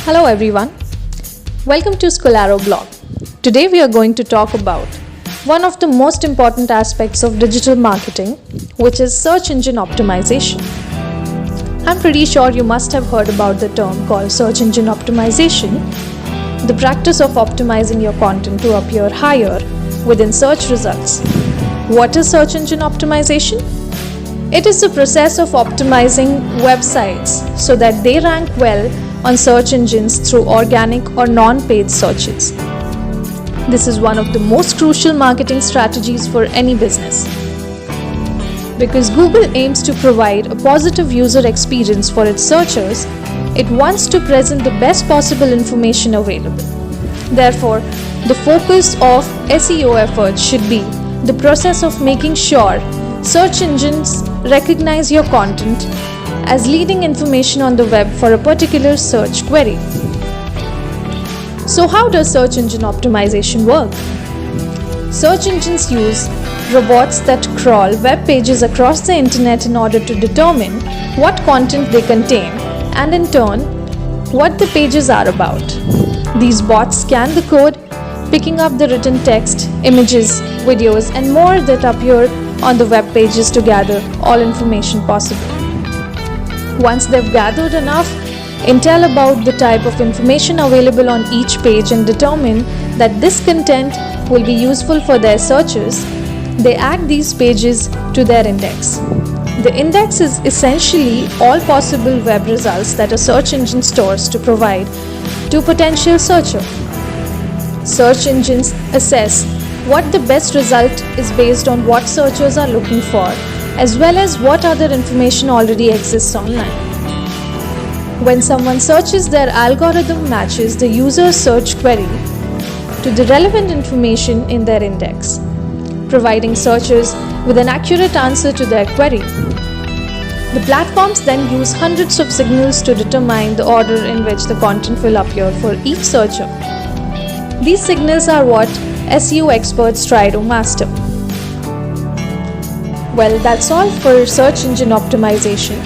Hello everyone, welcome to Skolaro blog. Today we are going to talk about one of the most important aspects of digital marketing, which is search engine optimization. I'm pretty sure you must have heard about the term called search engine optimization, the practice of optimizing your content to appear higher within search results. What is search engine optimization? It is the process of optimizing websites so that they rank well on search engines through organic or non-paid searches. This is one of the most crucial marketing strategies for any business. Because Google aims to provide a positive user experience for its searchers, it wants to present the best possible information available. Therefore, the focus of SEO efforts should be the process of making sure search engines recognize your content as leading information on the web for a particular search query. So how does search engine optimization work? Search engines use robots that crawl web pages across the internet in order to determine what content they contain and in turn, what the pages are about. These bots scan the code, picking up the written text, images, videos, and more that appear on the web pages to gather all information possible. Once they've gathered enough intel about the type of information available on each page and determine that this content will be useful for their searchers, they add these pages to their index. The index is essentially all possible web results that a search engine stores to provide to a potential searcher. Search engines assess what the best result is based on what searchers are looking for, as well as what other information already exists online. When someone searches, their algorithm matches the user's search query to the relevant information in their index, providing searchers with an accurate answer to their query. The platforms then use hundreds of signals to determine the order in which the content will appear for each searcher. These signals are what SEO experts try to master. Well, that's all for search engine optimization.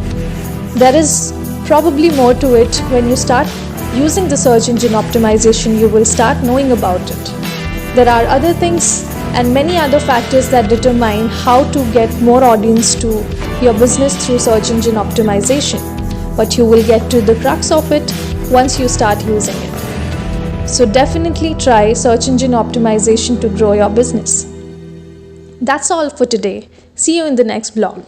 There is probably more to it. When you start using the search engine optimization, you will start knowing about it. There are other things and many other factors that determine how to get more audience to your business through search engine optimization, but you will get to the crux of it once you start using it. So definitely try search engine optimization to grow your business. That's all for today. See you in the next blog.